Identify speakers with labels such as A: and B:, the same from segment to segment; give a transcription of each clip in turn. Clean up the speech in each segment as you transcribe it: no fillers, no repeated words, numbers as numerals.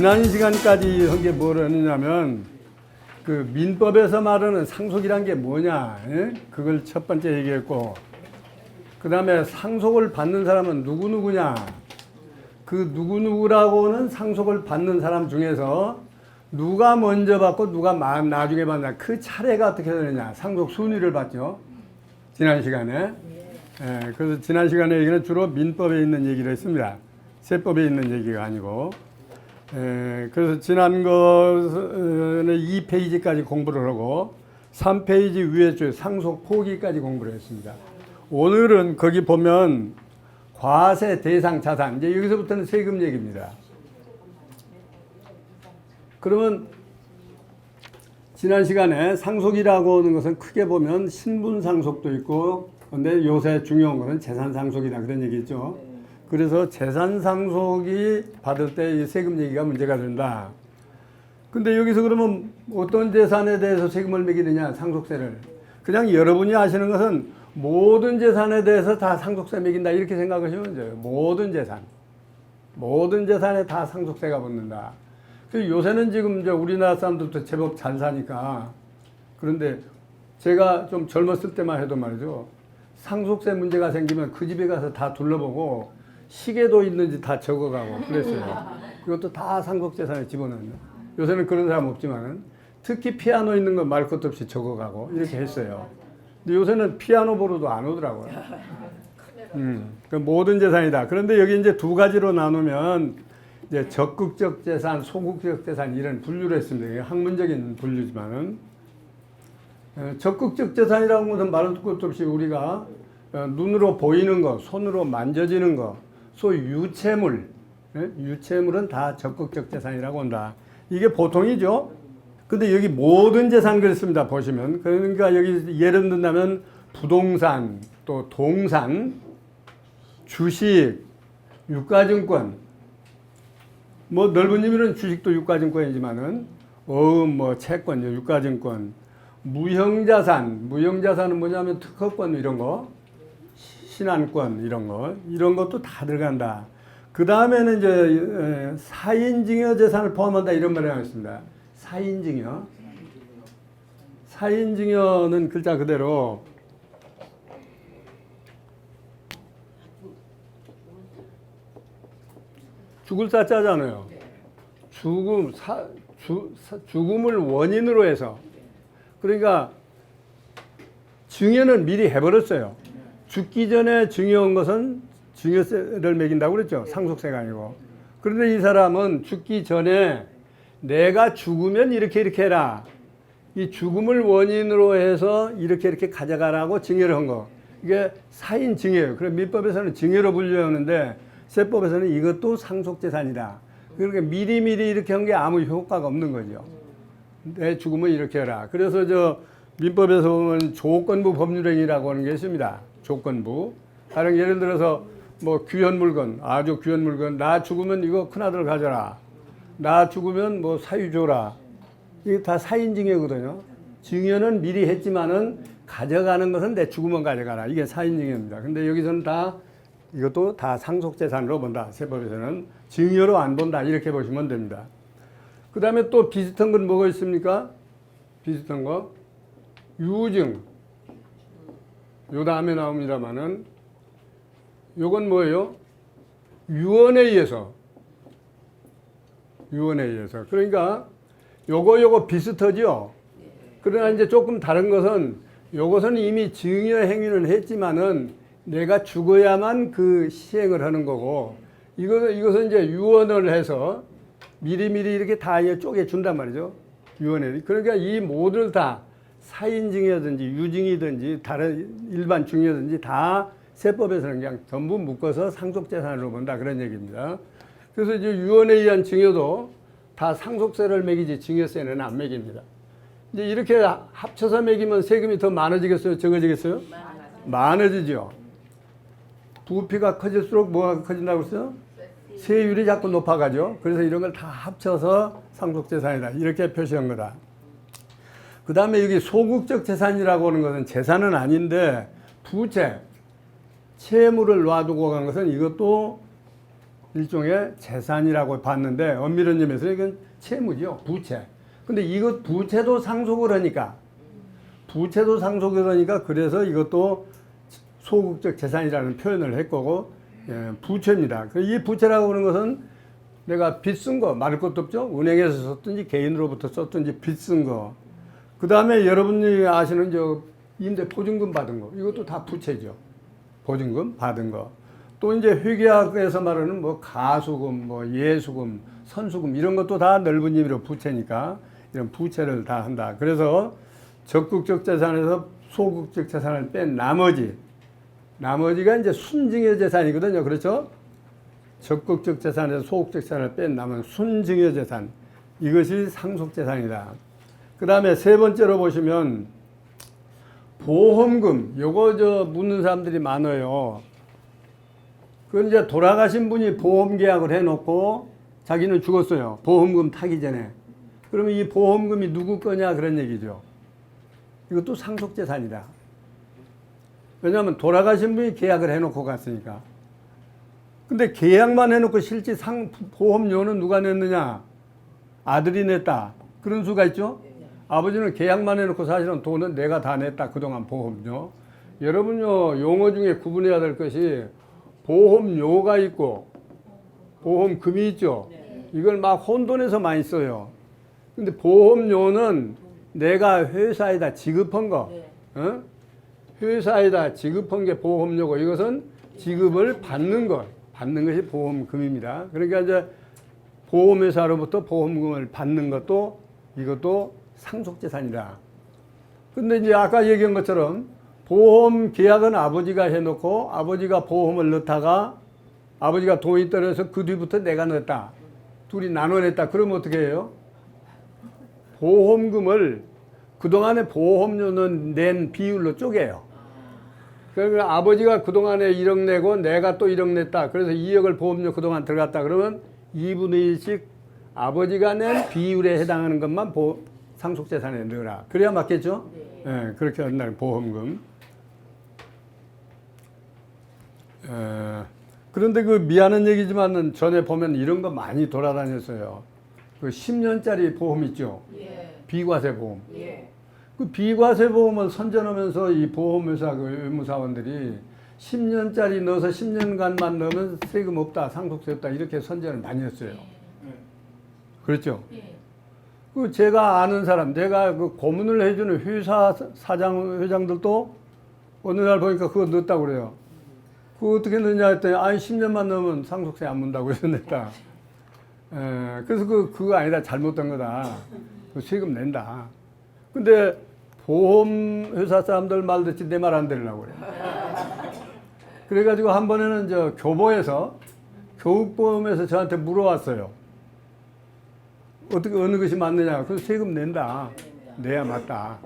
A: 지난 시간까지 한 게 뭐냐면 그 민법에서 말하는 상속이란 게 뭐냐, 예? 그걸 첫 번째 얘기했고, 그 다음에 상속을 받는 사람은 누구누구냐, 그 누구누구라고는 상속을 받는 사람 중에서 누가 먼저 받고 누가 나중에 받나, 그 차례가 어떻게 되느냐, 상속 순위를 봤죠, 지난 시간에. 예, 그래서 지난 시간에 얘기는 주로 민법에 있는 얘기를 했습니다. 세법에 있는 얘기가 아니고. 그래서 지난 거는 2페이지까지 공부를 하고 3페이지 위에 줄 상속 포기까지 공부를 했습니다. 오늘은 거기 보면 과세 대상 자산, 이제 여기서부터는 세금 얘기입니다. 그러면 지난 시간에 상속이라고 하는 것은 크게 보면 신분 상속도 있고, 근데 요새 중요한 것은 재산 상속이다, 그런 얘기죠. 그래서 재산 상속이 받을 때 세금 얘기가 문제가 된다. 근데 여기서 그러면 어떤 재산에 대해서 세금을 매기느냐, 상속세를. 그냥 여러분이 아시는 것은 모든 재산에 대해서 다 상속세 매긴다, 이렇게 생각하시면 돼요. 모든 재산. 모든 재산에 다 상속세가 붙는다. 요새는 지금 우리나라 사람들도 제법 잘 사니까. 그런데 제가 좀 젊었을 때만 해도 말이죠, 상속세 문제가 생기면 그 집에 가서 다 둘러보고 시계도 있는지 다 적어가고 그랬어요. 그것도 다 상속재산에 집어넣는. 요새는 그런 사람 없지만은 특히 피아노 있는 거 말 것도 없이 적어가고 이렇게 했어요. 근데 요새는 피아노 보러도 안 오더라고요. 그 모든 재산이다. 그런데 여기 이제 두 가지로 나누면 이제 적극적 재산, 소극적 재산, 이런 분류를 했습니다. 이게 학문적인 분류지만은, 적극적 재산이라는 것은 말할 것도 없이 우리가 눈으로 보이는 거, 손으로 만져지는 거, 소위 유채물, 유채물은 다 적극적 재산이라고 한다. 이게 보통이죠. 근데 여기 모든 재산 그랬습니다. 보시면. 그러니까 여기 예를 든다면 부동산, 또 동산, 주식, 유가증권, 뭐 넓은 의미는 주식도 유가증권이지만은 뭐 채권, 유가증권, 무형자산은 뭐냐면 특허권 이런 거, 신한권 이런 것도 다 들어간다. 그 다음에는 이제 사인증여 재산을 포함한다, 이런 말을 하겠습니다. 사인증여는 글자 그대로 죽을 사자잖아요. 죽음을 원인으로 해서. 그러니까 증여는 미리 해버렸어요. 죽기 전에 증여한 것은 증여세를 매긴다고 그랬죠. 상속세가 아니고. 그런데 이 사람은 죽기 전에 내가 죽으면 이렇게 해라, 이 죽음을 원인으로 해서 이렇게 가져가라고 증여를 한 거, 이게 사인증여예요. 그래서 민법에서는 증여로 분류하는데 세법에서는 이것도 상속재산이다. 그러니까 미리미리 이렇게 한 게 아무 효과가 없는 거죠. 내 죽으면 이렇게 해라. 그래서 민법에서 보면 조건부 법률행위라고 하는 게 있습니다. 조건부. 다른 예를 들어서 뭐 귀한 물건, 아주 귀한 물건, 나 죽으면 이거 큰아들 가져라, 나 죽으면 뭐 사유 줘라. 이게 다 사인증여거든요. 증여는 미리 했지만은 가져가는 것은 내 죽으면 가져가라. 이게 사인증여입니다. 근데 여기서는 이것도 다 상속재산으로 본다. 세법에서는 증여로 안 본다, 이렇게 보시면 됩니다. 그 다음에 또 비슷한 건 뭐가 있습니까? 비슷한 거 유증, 요 다음에 나옵니다만은 요건 뭐예요? 유언에 의해서. 그러니까 요거 비슷하죠. 그러나 이제 조금 다른 것은, 요것은 이미 증여 행위는 했지만은 내가 죽어야만 그 시행을 하는 거고, 이것은 이제 유언을 해서 미리미리 이렇게 다 쪼개 준단 말이죠. 유언에. 그러니까 이 모두를 다 사인증여든지 유증이든지 다른 일반 증여든지 다 세법에서는 그냥 전부 묶어서 상속재산으로 본다, 그런 얘기입니다. 그래서 이제 유언에 의한 증여도 다 상속세를 매기지 증여세는 안 매깁니다. 이제 이렇게 합쳐서 매기면 세금이 더 많아지겠어요? 적어지겠어요? 많아지죠. 부피가 커질수록 뭐가 커진다고 했어요? 세율이 자꾸 높아가죠. 그래서 이런 걸 다 합쳐서 상속재산이다, 이렇게 표시한 거다. 그 다음에 여기 소극적 재산이라고 하는 것은 재산은 아닌데 부채, 채무를 놔두고 간 것은 이것도 일종의 재산이라고 봤는데 엄밀한 의미에서 이건 채무죠. 부채. 근데 이것 부채도 상속을 하니까 그래서 이것도 소극적 재산이라는 표현을 했고 부채입니다. 이 부채라고 하는 것은 내가 빚 쓴 거 말할 것도 없죠. 은행에서 썼든지 개인으로부터 썼든지 빚 쓴 거. 그 다음에 여러분이 아시는 임대 보증금 받은 거. 이것도 다 부채죠. 보증금 받은 거. 또 이제 회계학에서 말하는 뭐 가수금, 뭐 예수금, 선수금 이런 것도 다 넓은 의미로 부채니까 이런 부채를 다 한다. 그래서 적극적 재산에서 소극적 재산을 뺀 나머지가 이제 순증여 재산이거든요. 그렇죠? 적극적 재산에서 소극적 재산을 뺀 남은 순증여 재산. 이것이 상속 재산이다. 그 다음에 세 번째로 보시면 보험금. 요거 묻는 사람들이 많아요. 그건 이제 돌아가신 분이 보험 계약을 해놓고 자기는 죽었어요. 보험금 타기 전에. 그러면 이 보험금이 누구 거냐 그런 얘기죠. 이것도 상속재산이다. 왜냐하면 돌아가신 분이 계약을 해놓고 갔으니까. 근데 계약만 해놓고 실제 보험료는 누가 냈느냐? 아들이 냈다. 그런 수가 있죠. 아버지는 계약만 해놓고 사실은 돈은 내가 다 냈다. 그동안 보험료. 여러분요 용어 중에 구분해야 될 것이 보험료가 있고 보험금이 있죠. 이걸 막 혼돈해서 많이 써요. 근데 보험료는 내가 회사에다 지급한 거, 회사에다 지급한 게 보험료고 이것은 지급을 받는 것이 보험금입니다. 그러니까 이제 보험회사로부터 보험금을 받는 것도 이것도 상속재산이다. 근데 이제 아까 얘기한 것처럼 보험 계약은 아버지가 해놓고 아버지가 보험을 넣다가 아버지가 돈이 떨어져서 그 뒤부터 내가 넣었다. 둘이 나눠 냈다. 그러면 어떻게 해요? 보험금을 그동안에 보험료는 낸 비율로 쪼개요. 그러니까 아버지가 그동안에 1억 내고 내가 또 1억 냈다. 그래서 2억을 보험료 그동안 들어갔다. 그러면 2분의 1씩 아버지가 낸 비율에 해당하는 것만 상속재산에 넣어라. 그래야 맞겠죠? 네, 그렇게 한다는 보험금. 그런데 그 미안한 얘기지만은 전에 보면 이런 거 많이 돌아다녔어요. 그 10년짜리 보험 있죠? 비과세 보험. 그 비과세 보험을 선전하면서 이 보험회사 그 의무사원들이 10년짜리 넣어서 10년간만 넣으면 세금 없다, 상속세 없다 이렇게 선전을 많이 했어요. 그렇죠? 그 제가 아는 사람, 제가 그 고문을 해주는 회사 회장들도 어느 날 보니까 그거 넣었다고 그래요. 그거 어떻게 넣냐 했더니, 10년만 넣으면 상속세 안 문다고 해서 냈다. 그래서 그거 아니다. 잘못된 거다. 그 세금 낸다. 근데 보험회사 사람들 말 듣지 내 말 안 들으려고 그래. 그래가지고 한 번에는 교보에서, 교육보험에서 저한테 물어왔어요. 어떻게, 어느 것이 맞느냐. 그래서 세금 낸다. 내야 맞다.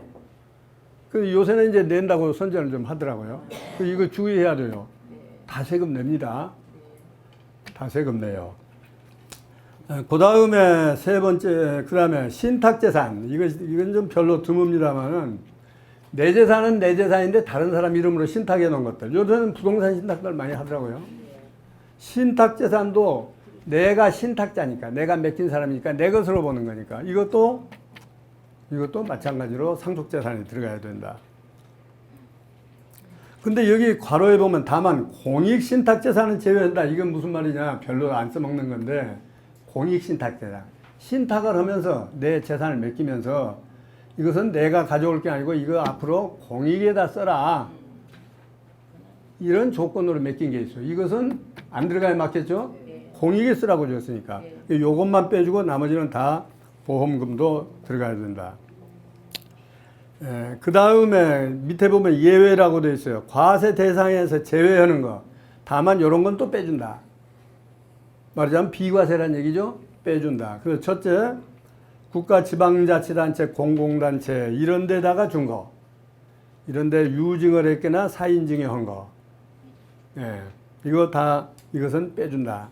A: 그 요새는 이제 낸다고 선전을 좀 하더라고요. 이거 주의해야 돼요. 다 세금 냅니다. 다 세금 내요. 그 다음에 세 번째, 그 다음에 신탁재산. 이건 좀 별로 드뭅니다만은, 내 재산은 내 재산인데 다른 사람 이름으로 신탁해 놓은 것들. 요새는 부동산 신탁들 많이 하더라고요. 신탁재산도 내가 신탁자니까, 내가 맡긴 사람이니까 내 것으로 보는 거니까. 이것도 마찬가지로 상속재산에 들어가야 된다. 근데 여기 괄호에 보면 다만 공익신탁재산은 제외한다. 이건 무슨 말이냐. 별로 안 써먹는 건데, 공익신탁재산. 신탁을 하면서 내 재산을 맡기면서 이것은 내가 가져올 게 아니고 이거 앞으로 공익에다 써라. 이런 조건으로 맡긴 게 있어요. 이것은 안 들어가야 맞겠죠? 공익에 쓰라고 줬으니까. 요것만 빼주고 나머지는 다 보험금도 들어가야 된다. 그 다음에 밑에 보면 예외라고 되어 있어요. 과세 대상에서 제외하는 거. 다만 이런 건 또 빼준다. 말하자면 비과세란 얘기죠. 빼준다. 그래서 첫째, 국가 지방자치단체, 공공단체 이런 데다가 준 거. 이런 데 유증을 했거나 사인증여 한 거. 이것은 빼준다.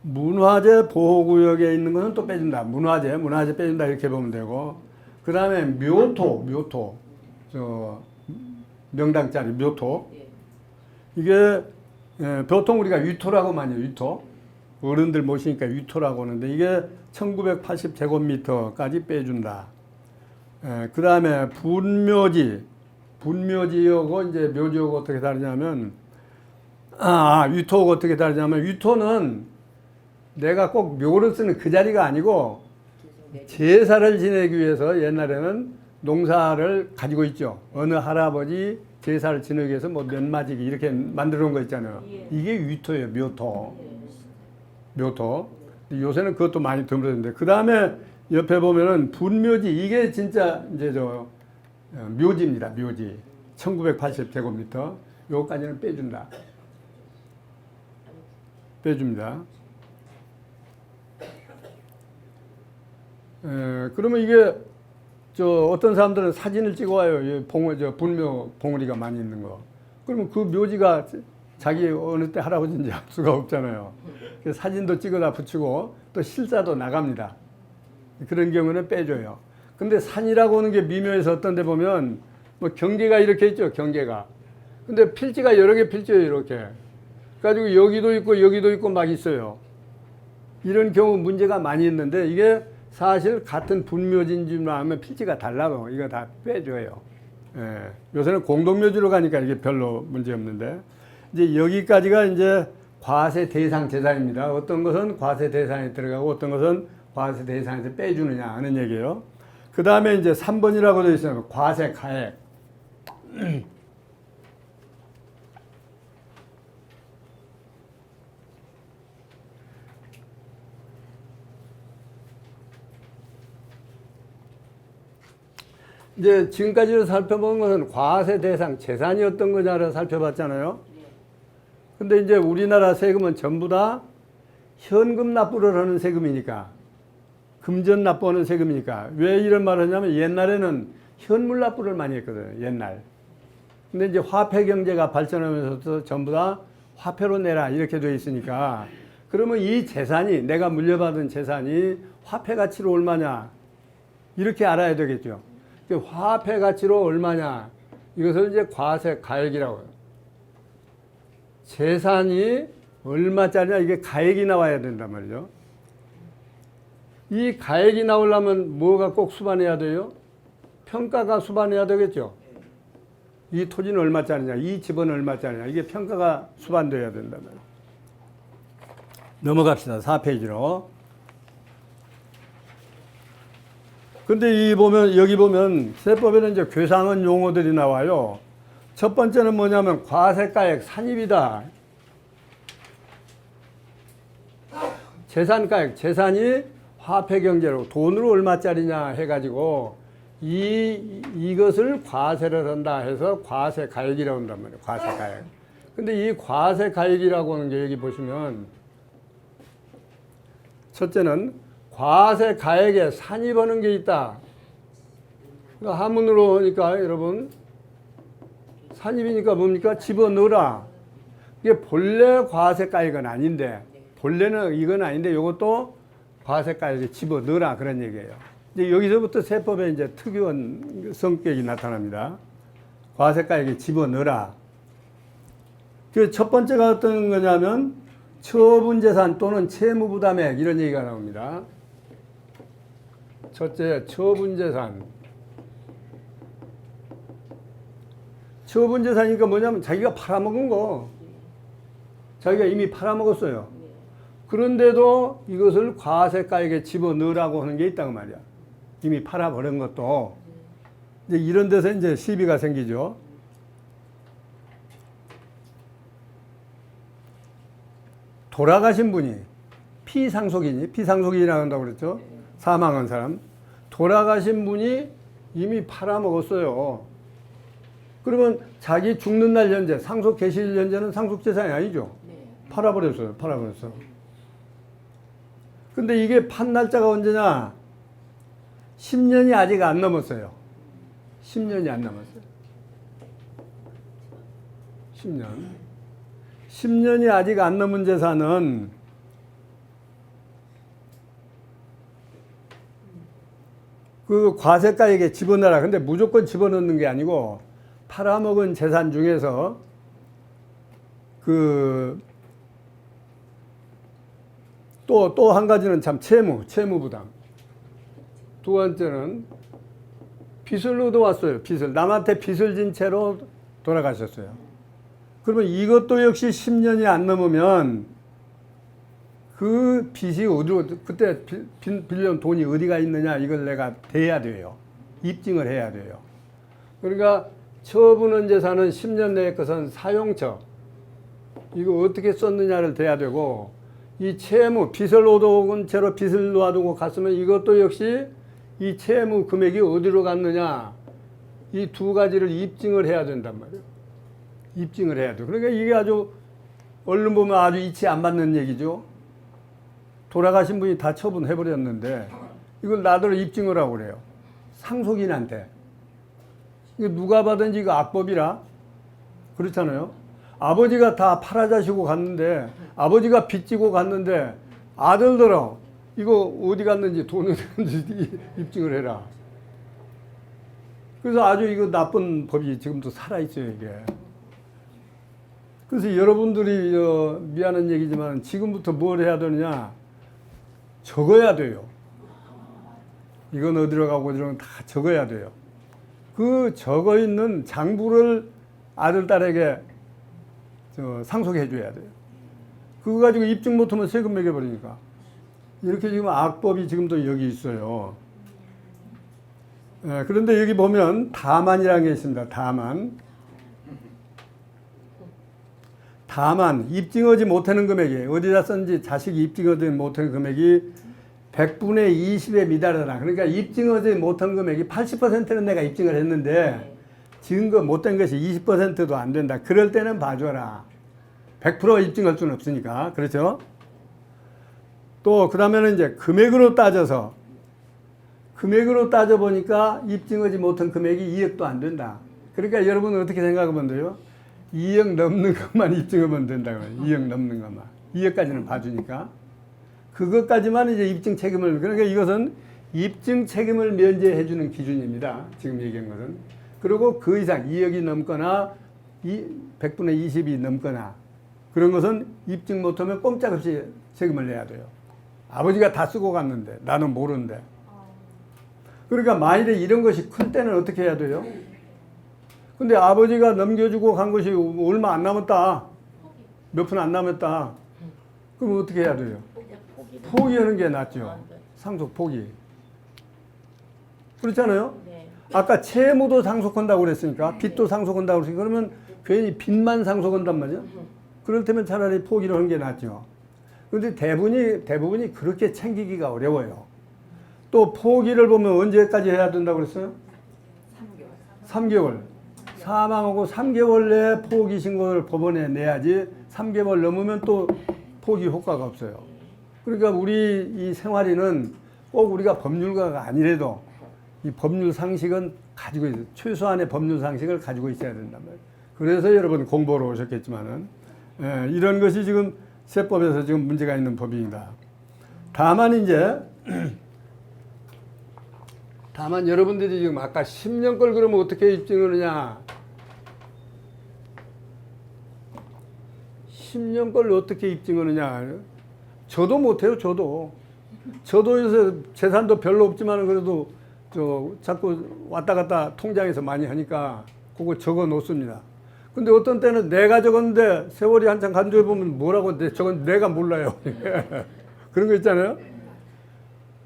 A: 문화재 보호구역에 있는 것은 또 빼준다. 문화재 빼준다 이렇게 보면 되고, 그 다음에 묘토, 명당 자리 묘토. 이게 보통 우리가 위토라고 많이 해요. 위토. 어른들 모시니까 위토라고 하는데 이게 1980제곱미터까지 빼준다. 그 다음에 분묘지. 분묘지하고 이제 묘지하고 어떻게 다르냐면, 위토하고 어떻게 다르냐면, 위토는 내가 꼭 묘를 쓰는 그 자리가 아니고, 제사를 지내기 위해서 옛날에는 농사를 가지고 있죠. 어느 할아버지 제사를 지내기 위해서 뭐 면마지기 이렇게 만들어 놓은 거 있잖아요. 이게 위토예요, 묘토. 묘토. 요새는 그것도 많이 드물어졌는데, 그 다음에 옆에 보면은 분묘지, 이게 진짜 이제 묘지입니다, 묘지. 1980제곱미터. 요거까지는 빼준다. 빼줍니다. 그러면 이게, 어떤 사람들은 사진을 찍어와요. 분묘 봉우리가 많이 있는 거. 그러면 그 묘지가 자기 어느 때 할아버지인지 알 수가 없잖아요. 그래서 사진도 찍어다 붙이고 또 실사도 나갑니다. 그런 경우는 빼줘요. 근데 산이라고 하는 게 미묘해서 어떤 데 보면 뭐 경계가 이렇게 있죠, 경계가. 근데 필지가 여러 개 필지예요, 이렇게. 그래가지고 여기도 있고 막 있어요. 이런 경우 문제가 많이 있는데 이게 사실 같은 분묘지인 줄만 알면 필지가 달라요. 이거 다 빼줘요. 요새는 공동묘지로 가니까 이게 별로 문제 없는데. 이제 여기까지가 이제 과세 대상 재산입니다. 어떤 것은 과세 대상에 들어가고 어떤 것은 과세 대상에서 빼주느냐 하는 얘기예요. 그 다음에 이제 3번이라고 되어 있어요. 과세 가액. 이제 지금까지 살펴본 것은 과세 대상 재산이 어떤 거냐를 살펴봤잖아요. 근데 이제 우리나라 세금은 전부 다 현금 납부를 하는 세금이니까, 금전 납부하는 세금이니까. 왜 이런 말을 하냐면 옛날에는 현물 납부를 많이 했거든요, 옛날. 근데 이제 화폐 경제가 발전하면서 전부 다 화폐로 내라 이렇게 돼 있으니까, 그러면 이 재산이, 내가 물려받은 재산이 화폐 가치로 얼마냐 이렇게 알아야 되겠죠. 화폐 가치로 얼마냐, 이것을 이제 과세 가액이라고 해요. 재산이 얼마짜리냐, 이게 가액이 나와야 된단 말이죠. 이 가액이 나오려면 뭐가 꼭 수반해야 돼요? 평가가 수반해야 되겠죠. 이 토지는 얼마짜리냐, 이 집은 얼마짜리냐, 이게 평가가 수반돼야 된단 말이에요. 넘어갑시다. 4페이지로. 근데 여기 보면 세법에는 이제 괴상한 용어들이 나와요. 첫 번째는 뭐냐면 과세가액 산입이다. 재산가액, 재산이 화폐 경제로 돈으로 얼마짜리냐 해가지고 이것을 과세를 한다 해서 과세가액이라고 한단 말이에요. 과세가액. 근데 이 과세가액이라고 하는 게 여기 보시면 첫째는 과세가액에 산입하는 게 있다. 그러니까 한문으로 하니까 여러분 산입이니까 뭡니까? 집어넣어라. 이게 본래 과세가액은 아닌데, 본래는 이건 아닌데 이것도 과세가액에 집어넣어라 그런 얘기예요. 이제 여기서부터 세법에 이제 특이한 성격이 나타납니다. 과세가액에 집어넣어라. 그 첫 번째가 어떤 거냐면 처분재산 또는 채무부담액 이런 얘기가 나옵니다. 첫째, 처분재산. 처분재산이니까 뭐냐면 자기가 팔아먹은 거. 자기가 이미 팔아먹었어요. 그런데도 이것을 과세가액에 집어넣으라고 하는 게 있단 말이야. 이미 팔아버린 것도. 이제 이런 데서 이제 시비가 생기죠. 돌아가신 분이 피상속인이라고 한다고 그랬죠. 사망한 사람. 돌아가신 분이 이미 팔아먹었어요. 그러면 자기 죽는 날 현재, 상속 개시일 현재는 상속재산이 아니죠. 팔아버렸어요. 근데 이게 판 날짜가 언제냐? 10년이 아직 안 넘었어요. 10년이 안 남았어요. 10년. 10년이 아직 안 넘은 재산은 그 과세가액에 집어넣어라. 근데 무조건 집어넣는 게 아니고 팔아먹은 재산 중에서 그 또 한 가지는 참 채무 부담. 두 번째는 빚을 얻어왔어요. 빚을. 남한테 빚을 진 채로 돌아가셨어요. 그러면 이것도 역시 10년이 안 넘으면 그 빚이 어디로, 그때 빌려온 돈이 어디가 있느냐, 이걸 내가 대야 돼요. 입증을 해야 돼요. 그러니까 처분은 재산은 10년 내에 것은 사용처, 이거 어떻게 썼느냐를 대야 되고, 이 채무, 빚을 얻어온 채로 빚을 놓아두고 갔으면 이것도 역시 이 채무 금액이 어디로 갔느냐, 이 두 가지를 입증을 해야 된단 말이에요. 입증을 해야 돼요. 그러니까 이게 아주 얼른 보면 아주 이치 안 맞는 얘기죠. 돌아가신 분이 다 처분해버렸는데 이걸 나더러 입증을 하고 그래요. 상속인한테. 이거 누가 받은지 이거 악법이라. 그렇잖아요. 아버지가 다 팔아자시고 갔는데, 아버지가 빚지고 갔는데 아들들어 이거 어디 갔는지, 돈 어디 갔는지 입증을 해라. 그래서 아주 이거 나쁜 법이 지금도 살아있어요, 이게. 그래서 여러분들이 미안한 얘기지만 지금부터 뭘 해야 되느냐, 적어야 돼요. 이건 어디로 가고 어디로 다 적어야 돼요. 그 적어 있는 장부를 아들, 딸에게 상속해 줘야 돼요. 그거 가지고 입증 못하면 세금 매겨버리니까. 이렇게 지금 악법이 지금도 여기 있어요. 그런데 여기 보면 다만이라는 게 있습니다. 다만 입증하지 못하는 금액이, 어디다 썼는지 자식이 입증하지 못하는 금액이 100분의 20에 미달하다. 그러니까 입증하지 못한 금액이 80%는 내가 입증을 했는데 증거 못된 것이 20%도 안 된다. 그럴 때는 봐줘라. 100% 입증할 수는 없으니까. 그렇죠? 또 그 다음에는 이제 금액으로 따져보니까 입증하지 못한 금액이 2억도 안 된다. 그러니까 여러분은 어떻게 생각하면 돼요? 2억 넘는 것만 입증하면 된다고. 2억 넘는 것만. 2억까지는 봐주니까. 그것까지만 이제 입증 책임을, 그러니까 이것은 입증 책임을 면제해 주는 기준입니다. 지금 얘기한 것은. 그리고 그 이상 2억이 넘거나 100분의 20이 넘거나 그런 것은 입증 못하면 꼼짝없이 책임을 내야 돼요. 아버지가 다 쓰고 갔는데 나는 모르는데. 그러니까 만일에 이런 것이 클 때는 어떻게 해야 돼요? 근데 아버지가 넘겨주고 간 것이 얼마 안 남았다. 몇 푼 안 남았다. 그럼 어떻게 해야 돼요? 포기하는 게 낫죠. 상속 포기. 그렇잖아요? 아까 채무도 상속한다고 그랬으니까, 빚도 상속한다고 그랬으니까, 그러면 괜히 빚만 상속한단 말이죠. 그럴 때면 차라리 포기를 하는 게 낫죠. 그런데 대부분이 그렇게 챙기기가 어려워요. 또 포기를 보면 언제까지 해야 된다고 그랬어요? 3개월. 사망하고 3개월 내에 포기 신고를 법원에 내야지 3개월 넘으면 또 포기 효과가 없어요. 그러니까 우리 이 생활에는 꼭 우리가 법률가가 아니래도 이 법률 상식은 가지고 있어요. 최소한의 법률 상식을 가지고 있어야 된단 말이에요. 그래서 여러분 공부하러 오셨겠지만은, 이런 것이 지금 세법에서 지금 문제가 있는 법입니다. 다만 여러분들이 지금 아까 10년 걸 그러면 어떻게 입증하느냐. 10년 걸 어떻게 입증하느냐. 저도 못해요, 저도 요새 재산도 별로 없지만 그래도 자꾸 왔다 갔다 통장에서 많이 하니까 그거 적어 놓습니다. 근데 어떤 때는 내가 적었는데 세월이 한참 간주해 보면 뭐라고 저건 내가 몰라요. 그런 거 있잖아요.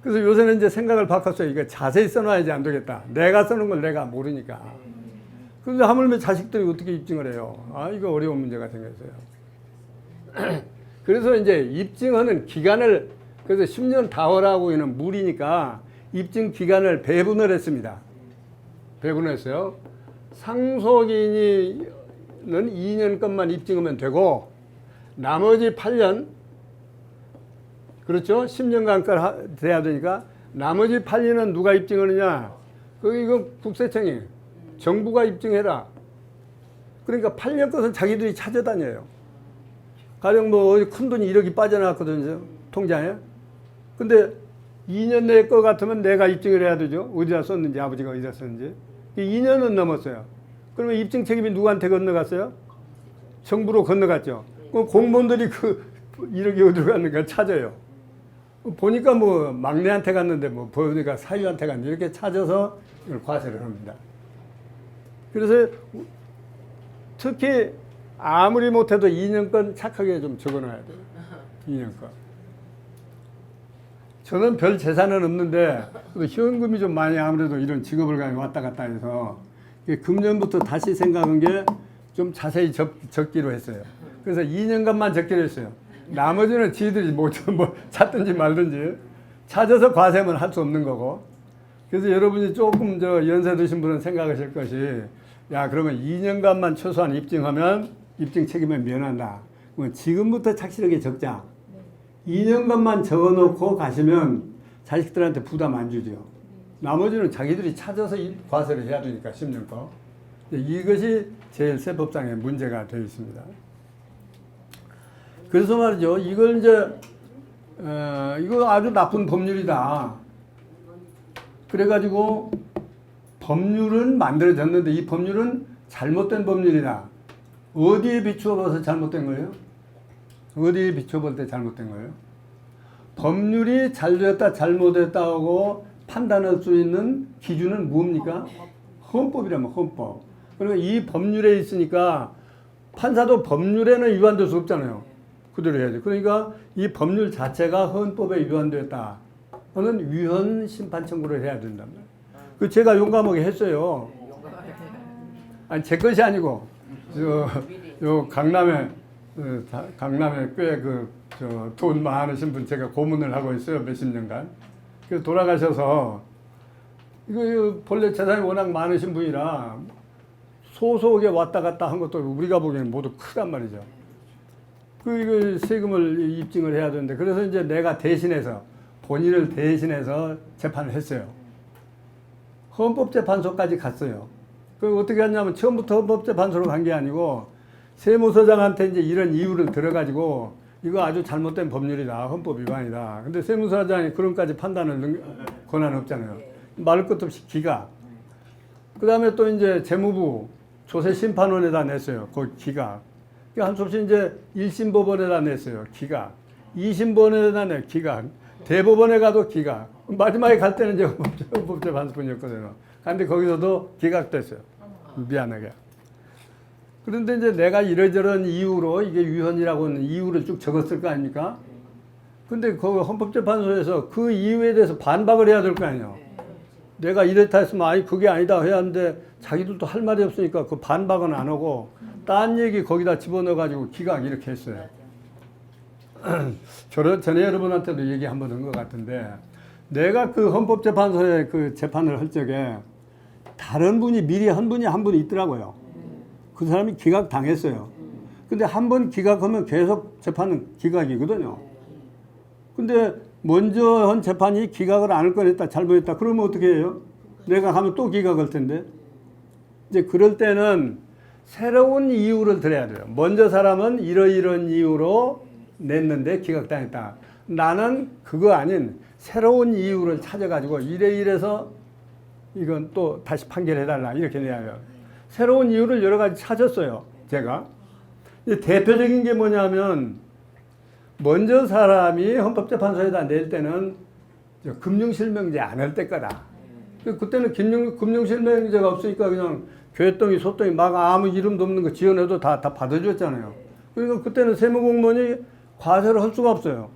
A: 그래서 요새는 이제 생각을 바꿨어요. 이거 자세히 써놔야지 안 되겠다. 내가 써놓은 걸 내가 모르니까. 그런데 하물며 자식들이 어떻게 입증을 해요? 이거 어려운 문제가 생겼어요. 그래서 이제 입증하는 기간을, 그래서 10년 다허라고 있는 무리니까 입증 기간을 배분을 했습니다. 배분을 했어요. 상속인이 2년 것만 입증하면 되고 나머지 8년, 그렇죠? 10년간 걸 돼야 되니까 나머지 8년은 누가 입증하느냐? 이거 국세청이, 정부가 입증해라. 그러니까 8년 것은 자기들이 찾아다녀요. 가령 큰 돈이 1억이 빠져나왔거든요, 통장에. 근데 2년 내 거 같으면 내가 입증을 해야 되죠. 어디다 썼는지, 아버지가 어디다 썼는지. 2년은 넘었어요. 그러면 입증 책임이 누구한테 건너갔어요? 정부로 건너갔죠. 그 공무원들이 그 1억이 어디로 갔는가 찾아요. 보니까 뭐 막내한테 갔는데 뭐 보니까 사위한테 갔는데 이렇게 찾아서 이걸 과세를 합니다. 그래서 특히 아무리 못해도 2년권 착하게 좀 적어놔야 돼요. 2년권. 저는 별 재산은 없는데 현금이 좀 많이 아무래도 이런 직업을 가지고 왔다 갔다 해서 금년부터 다시 생각한 게 좀 자세히 적기로 했어요. 그래서 2년간만 적기로 했어요. 나머지는 지들이 뭐 찾든지 말든지 찾아서 과세만 할 수 없는 거고. 그래서 여러분이 조금 연세 드신 분은 생각하실 것이 야 그러면 2년간만 최소한 입증하면 입증 책임을 면한다. 그러면 지금부터 착실하게 적자. 2년간만 적어놓고 가시면 자식들한테 부담 안 주죠. 나머지는 자기들이 찾아서 과세를 해야 되니까 10년 거. 이것이 제일 세법상의 문제가 되어 있습니다. 그래서 말이죠. 이걸 이거 아주 나쁜 법률이다. 그래가지고 법률은 만들어졌는데 이 법률은 잘못된 법률이다. 어디에 비추어 봐서 잘못된 거예요? 어디에 비추어 볼 때 잘못된 거예요? 법률이 잘됐다 잘못됐다 하고 판단할 수 있는 기준은 뭡니까? 헌법이라면 헌법. 그러니까 이 법률에 있으니까 판사도 법률에는 위반될 수 없잖아요. 그대로 해야죠. 그러니까 이 법률 자체가 헌법에 위반됐다 하는 위헌 심판 청구를 해야 된단 말이에요. 그 제가 용감하게 했어요. 아니 제 것이 아니고 요 강남에 꽤 돈 많으신 분 제가 고문을 하고 있어요. 몇십 년간. 그래서 돌아가셔서 이거 본래 재산이 워낙 많으신 분이라 소속에 왔다 갔다 한 것도 우리가 보기에는 모두 크단 말이죠. 이거 세금을 입증을 해야 되는데 그래서 이제 내가 대신해서 본인을 대신해서 재판을 했어요. 헌법재판소까지 갔어요. 그 어떻게 했냐면 처음부터 헌법재판소로 간 게 아니고 세무서장한테 이제 이런 이유를 들어가지고 이거 아주 잘못된 법률이다. 헌법 위반이다. 근데 세무서장이 그런까지 판단을 권한 없잖아요. 말할 것도 없이 기각. 그 다음에 또 이제 재무부 조세심판원에다 냈어요. 그 기각. 한 수 없이 이제 1심 법원에다 냈어요. 기각. 2심 법원에다 내 기각. 대법원에 가도 기각. 마지막에 갈 때는 이제 헌법재판소뿐이었거든요. 근데 거기서도 기각됐어요. 미안하게. 그런데 이제 내가 이러저런 이유로 이게 위헌이라고 하는 이유를 쭉 적었을 거 아닙니까? 근데 그 헌법재판소에서 그 이유에 대해서 반박을 해야 될 거 아니에요. 내가 이랬다 했으면 아니 그게 아니다 해야 하는데 자기들도 할 말이 없으니까 그 반박은 안 하고 딴 얘기 거기다 집어넣어가지고 기각 이렇게 했어요. 전에 여러분한테도 얘기 한번 한 것 같은데 내가 그 헌법재판소에 그 재판을 할 적에 다른 분이 미리 한 분이 있더라고요. 그 사람이 기각 당했어요. 근데 한 번 기각하면 계속 재판은 기각이거든요. 근데 먼저 한 재판이 기각을 안 할 뻔했다, 잘못했다. 그러면 어떻게 해요? 내가 가면 또 기각할 텐데. 이제 그럴 때는 새로운 이유를 들어야 돼요. 먼저 사람은 이러이러한 이유로 냈는데 기각당했다. 나는 그거 아닌 새로운 이유를 찾아가지고 이래서 이건 또 다시 판결해달라 이렇게 내야 해요. 새로운 이유를 여러 가지 찾았어요. 제가. 대표적인 게 뭐냐면 먼저 사람이 헌법재판소에다 낼 때는 금융실명제 안 할 때 거다. 그때는 금융실명제가 없으니까 그냥 교회동이 소동이 막 아무 이름도 없는 거 지어내도 다 받아줬잖아요. 그러니까 그때는 세무공무원이 과세를 할 수가 없어요.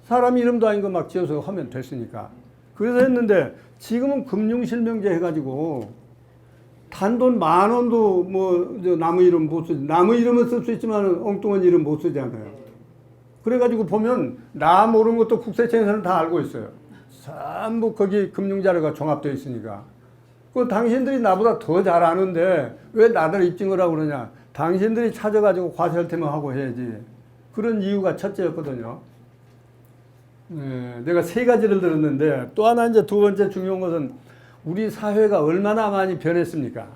A: 사람 이름도 아닌 거 막 지어서 하면 됐으니까. 그래서 했는데 지금은 금융실명제 해가지고 단돈 10,000원도 뭐 나무 이름 못 쓰지. 나무 이름은 쓸 수 있지만 엉뚱한 이름 못 쓰잖아요. 그래가지고 보면 나 모르는 것도 국세청에서는 다 알고 있어요. 전부 거기 금융자료가 종합되어 있으니까. 그 당신들이 나보다 더 잘 아는데 왜 나들 입증을 하고 그러냐. 당신들이 찾아가지고 과세할 테면 하고 해야지. 그런 이유가 첫째였거든요. 내가 세 가지를 들었는데 또 하나 이제 두 번째 중요한 것은 우리 사회가 얼마나 많이 변했습니까?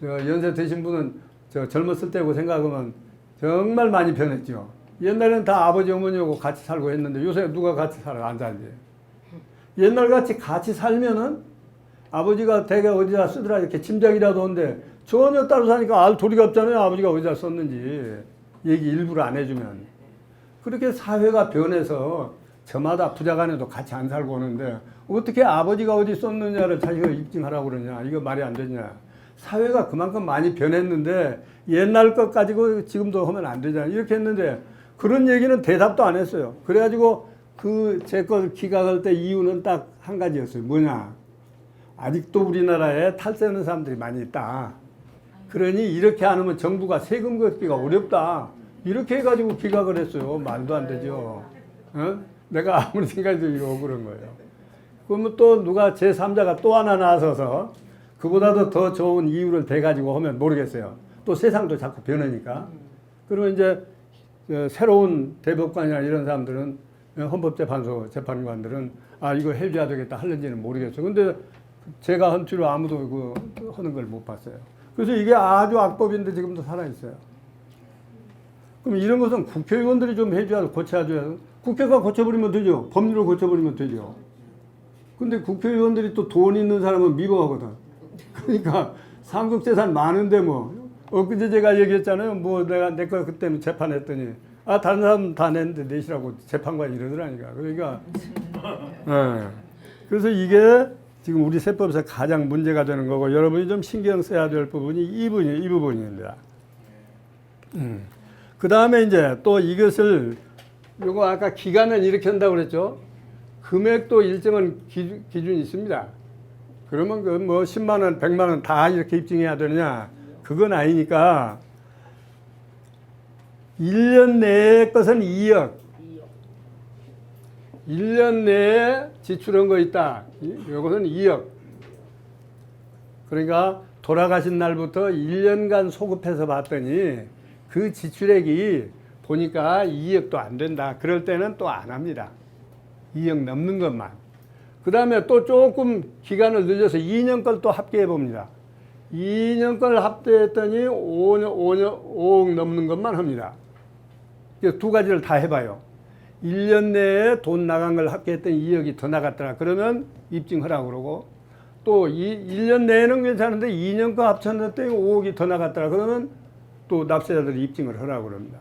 A: 연세 드신 분은 젊었을 때고 생각하면 정말 많이 변했죠. 옛날에는 다 아버지 어머니하고 같이 살고 했는데 요새 누가 같이 살아? 안 살지. 옛날 같이 살면은 아버지가 대개 어디다 쓰더라 이렇게 짐작이라도 온데 전혀 따로 사니까 알 도리가 없잖아요. 아버지가 어디다 썼는지 얘기 일부러 안 해주면. 그렇게 사회가 변해서 저마다 부자간에도 같이 안 살고 오는데 어떻게 아버지가 어디 썼느냐를 자기가 입증하라고 그러냐. 이거 말이 안 되냐. 사회가 그만큼 많이 변했는데 옛날 것 가지고 지금도 하면 안 되잖아. 이렇게 했는데 그런 얘기는 대답도 안 했어요. 그래가지고 제 걸 기각할 때 이유는 딱 한 가지였어요. 뭐냐. 아직도 우리나라에 탈세하는 사람들이 많이 있다. 그러니 이렇게 안 하면 정부가 세금 걷기가 어렵다. 이렇게 해가지고 기각을 했어요. 말도 안 되죠. 어? 내가 아무리 생각해도 이거 그런 거예요. 그러면 또 누가 제3자가 또 하나 나서서 그보다도 더 좋은 이유를 대가지고 하면 모르겠어요. 또 세상도 자꾸 변하니까. 그러면 이제 새로운 대법관이나 이런 사람들은 헌법재판소 재판관들은 아 이거 해줘야 되겠다 하는지는 모르겠어요. 근데 제가 한 줄로 아무도 하는 걸 못 봤어요. 그래서 이게 아주 악법인데 지금도 살아있어요. 그럼 이런 것은 국회의원들이 좀 해줘야 고쳐줘야 국회가 고쳐버리면 되죠. 법률을 고쳐버리면 되죠. 근데 국회의원들이 또 돈 있는 사람은 미워하거든. 그러니까 상속재산 많은데 뭐 엊그제 제가 얘기했잖아요. 뭐 내 거 그때 재판했더니 아 다른 사람 다 냈는데 내시라고 재판관이 이러더라니까. 그러니까 네. 그래서 이게 지금 우리 세법에서 가장 문제가 되는 거고 여러분이 좀 신경 써야 될 부분이 이 부분입니다. 그 다음에 이제 또 이것을 요거 아까 기간은 이렇게 한다고 그랬죠. 금액도 일정한 기준이 있습니다. 그러면 그 뭐 10만 원, 100만 원 다 이렇게 입증해야 되느냐? 그건 아니니까 1년 내의 것은 2억. 1년 내에 지출한 거 있다. 이것은 2억. 그러니까 돌아가신 날부터 1년간 소급해서 봤더니 그 지출액이 보니까 2억도 안 된다. 그럴 때는 또 안 합니다. 2억 넘는 것만. 그 다음에 또 조금 기간을 늘려서 2년 걸 또 합계해 봅니다. 2년 걸 합계했더니 5억 넘는 것만 합니다. 두 가지를 다 해봐요. 1년 내에 돈 나간 걸 합계했더니 2억이 더 나갔더라. 그러면 입증하라고 그러고 또 1년 내에는 괜찮은데 2년 거 합쳤더니 5억이 더 나갔더라. 그러면 또 납세자들이 입증을 하라고 그럽니다.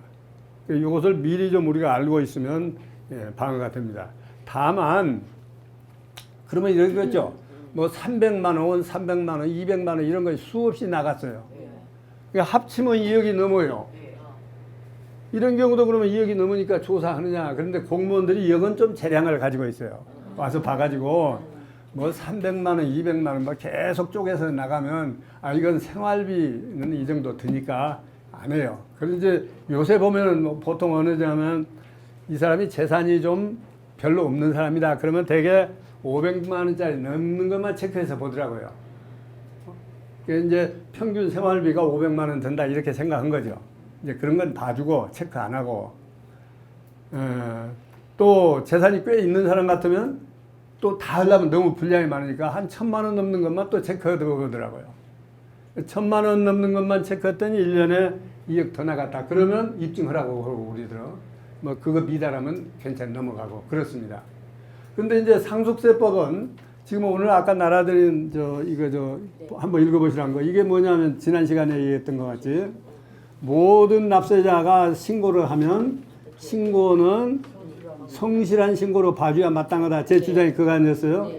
A: 이것을 미리 좀 우리가 알고 있으면 방어가 됩니다. 다만 그러면 이런 거죠. 뭐 300만 원, 300만 원, 200만 원 이런 거 수없이 나갔어요. 그러니까 합치면 2억이 넘어요. 이런 경우도 그러면 2억이 넘으니까 조사하느냐. 그런데 공무원들이 이건 좀 재량을 가지고 있어요. 와서 봐가지고 뭐 300만 원, 200만 원 막 계속 쪼개서 나가면 아 이건 생활비는 이 정도 드니까 안 해요. 그런데 이제 요새 보면은 뭐 보통 어느 정도면 이 사람이 재산이 좀 별로 없는 사람이다. 그러면 대개 500만 원짜리 넘는 것만 체크해서 보더라고요. 그러니까 이제 평균 생활비가 500만 원 든다 이렇게 생각한 거죠. 이제 그런 건 봐주고 체크 안 하고 또 재산이 꽤 있는 사람 같으면 또 다 하려면 너무 분량이 많으니까 한 1,000만 원 넘는 것만 또 체크하고 그러더라고요. 1,000만 원 넘는 것만 체크했더니 1년에 2억 더 나갔다. 그러면 입증하라고 하고 우리들은 뭐 그거 미달하면 괜찮 넘어가고 그렇습니다. 근데 이제 상속세법은 지금 오늘 아까 날아드린 한번 읽어보시라는 거 이게 뭐냐면 지난 시간에 얘기했던 것 같지. 모든 납세자가 신고를 하면 신고는 성실한 신고로 봐줘야 마땅하다. 제 주장이 그거 아니었어요?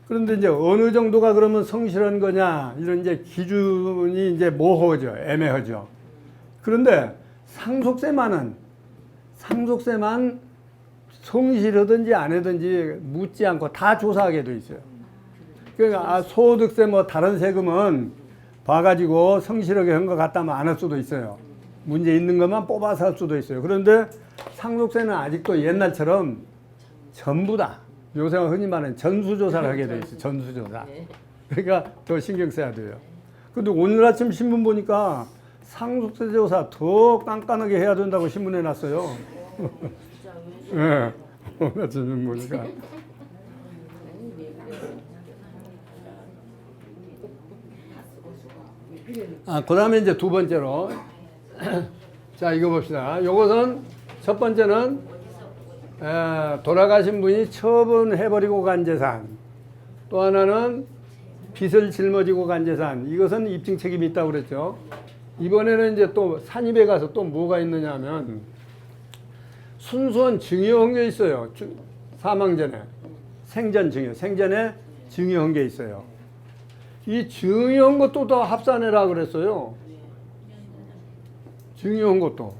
A: 그런데 이제 어느 정도가 그러면 성실한 거냐 이런 이제 기준이 이제 모호하죠. 애매하죠. 그런데 상속세만 성실하든지 안 하든지 묻지 않고 다 조사하게 돼 있어요. 그러니까 소득세 뭐 다른 세금은 봐가지고 성실하게 한 것 같다면 안 할 수도 있어요. 문제 있는 것만 뽑아서 할 수도 있어요. 그런데 상속세는 아직도 옛날처럼 전부 다 요새 흔히 말하는 전수조사를 하게 돼 있어요. 전수조사. 그러니까 더 신경 써야 돼요. 근데 오늘 아침 신문 보니까 상속세 조사 더 깐깐하게 해야 된다고 신문에 놨어요. 네. 오늘 아침 신문 보니까. 그 다음에 이제 두 번째로. 자, 이거 봅시다. 요것은 첫 번째는 돌아가신 분이 처분해버리고 간 재산. 또 하나는 빚을 짊어지고 간 재산, 이것은 입증 책임이 있다고 그랬죠. 이번에는 이제 또 산입에 가서 또 뭐가 있느냐 하면 순수한 증여한 게 있어요. 사망 전에. 생전 증여, 생전에 증여한 게 있어요. 이 증여한 것도 다 합산해라 그랬어요. 증여한 것도.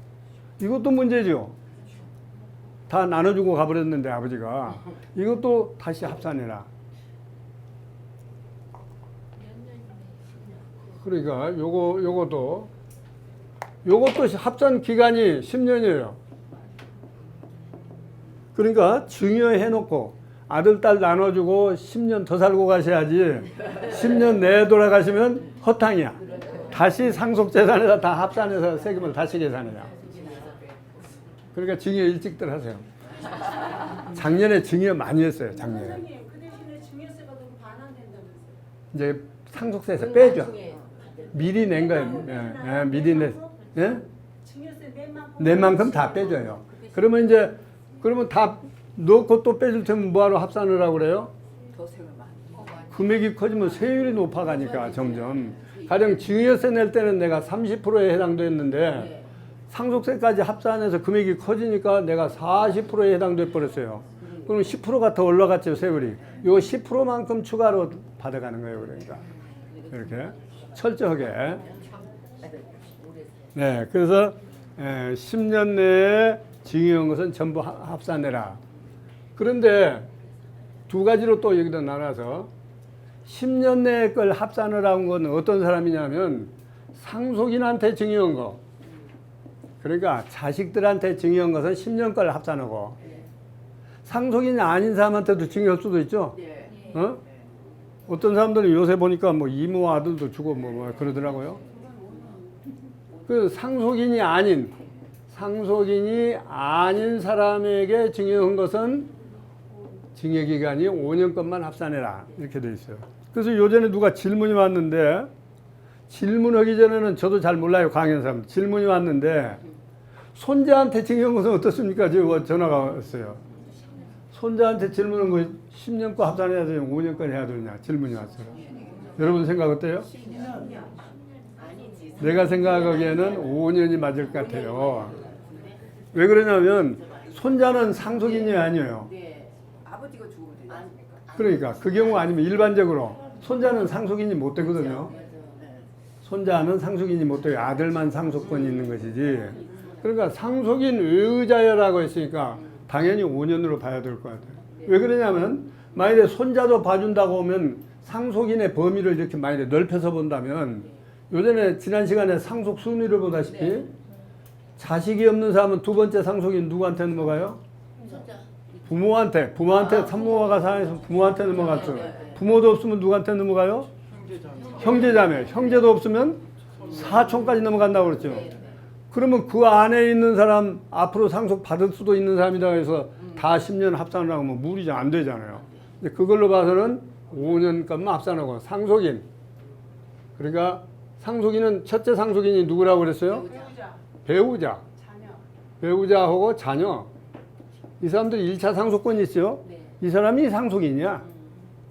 A: 이것도 문제죠. 다 나눠주고 가버렸는데 아버지가. 이것도 다시 합산해라. 그러니까 요것도 합산 기간이 10년이에요. 그러니까 증여해놓고 아들, 딸 나눠주고 10년 더 살고 가셔야지 10년 내에 돌아가시면 허탕이야. 다시 상속재산에다 다 합산해서 세금을 다시 계산해야. 그러니까 증여 일찍들 하세요. 작년에 증여 많이 했어요. 작년에.
B: 선생님, 그 대신에 증여세가 너무 반환된다면서요.
A: 이제 상속세에서 빼죠. 미리 낸 거예요. 예, 미리 내. 예?
B: 증여세
A: 낸 만큼 다 빼줘요. 그러면 다 넣고 또 빼줄 테면 뭐하러 합산을 하고 그래요?
C: 더 세금 많이.
A: 금액이 커지면 세율이 높아가니까 점점. 가령 증여세 낼 때는 내가 30%에 해당됐는데 상속세까지 합산해서 금액이 커지니까 내가 40%에 해당돼 버렸어요. 그럼 10%가 더 올라갔죠, 세율이. 요 10%만큼 추가로 받아가는 거예요, 그러니까. 이렇게 철저하게. 네, 그래서 10년 내에 증여한 것은 전부 합산해라. 그런데 두 가지로 또 여기다 나눠서 10년 내에 걸 합산을 한 건 어떤 사람이냐면 상속인한테 증여한 거. 그러니까 자식들한테 증여한 것은 10년 걸 합산하고 상속인이 아닌 사람한테도 증여할 수도 있죠. 어? 어떤 사람들은 요새 보니까 뭐 이모 아들도 주고 뭐 그러더라고요. 그 상속인이 아닌 사람에게 증여한 것은 증여기간이 5년권만 합산해라. 이렇게 돼 있어요. 그래서 요전에 누가 질문이 왔는데, 질문하기 전에는 저도 잘 몰라요. 강연 사람. 질문이 왔는데, 손자한테 증여한 것은 어떻습니까? 지금 전화가 왔어요. 손자한테 질문한 거 10년 거 합산해야 되냐, 5년 거 해야 되냐, 질문이 왔어요. 여러분 생각 어때요? 내가 생각하기에는 5년이 맞을 것 같아요. 왜 그러냐면 손자는 상속인이 아니에요.
C: 아버지가 죽으면 되지 않습니까?
A: 그러니까 그 경우 아니면 일반적으로 손자는 상속인이 못 되거든요. 손자는 상속인이 못 돼요. 아들만 상속권이 있는 것이지. 그러니까 상속인 외의자여라고 했으니까 당연히 5년으로 봐야 될 것 같아요. 왜 그러냐면 만약에 손자도 봐준다고 하면 상속인의 범위를 이렇게 만약에 넓혀서 본다면 요전에 지난 시간에 상속 순위를 보다시피 자식이 없는 사람은 두 번째 상속인 누구한테 넘어가요? 부모한테 산모가 사해서 부모한테 넘어갔죠. 부모도 없으면 누구한테 넘어가요? 형제자매. 형제도 없으면 사촌까지 넘어간다고 그랬죠. 그러면 그 안에 있는 사람 앞으로 상속 받을 수도 있는 사람이다 해서 다 10년 합산을 하면 무리죠. 안 되잖아요. 근데 그걸로 봐서는 5년간만 합산하고 상속인. 그러니까 상속인은 첫째 상속인이 누구라고 그랬어요? 배우자. 배우자하고 자녀. 이 사람들이 1차 상속권이 있죠. 이 사람이 상속인이야.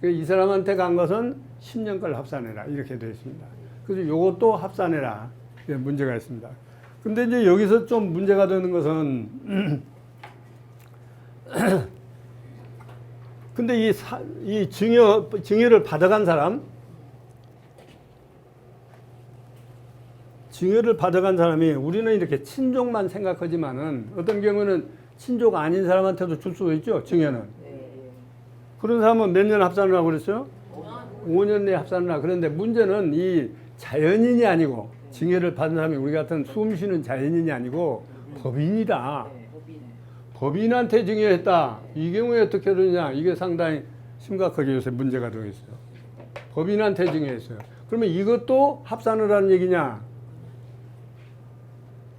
A: 이 사람한테 간 것은 10년간 합산해라. 이렇게 되어 있습니다. 그래서 이것도 합산해라. 문제가 있습니다. 근데 이제 여기서 좀 문제가 되는 것은 근데 이 증여를 받아간 사람이 우리는 이렇게 친족만 생각하지만은 어떤 경우는 친족 아닌 사람한테도 줄 수도 있죠, 증여는. 그런 사람은 몇 년 합산을 하고 그랬어요? 5년 내에 합산을 하고. 그런데 문제는 이 자연인이 아니고 증여를 받은 사람이 우리 같은 숨 쉬는 자연인이 아니고 법인이다. 법인한테 증여했다. 이 경우에 어떻게 되느냐. 이게 상당히 심각하게 요새 문제가 되고 있어요. 법인한테 증여했어요. 그러면 이것도 합산을 하는 얘기냐.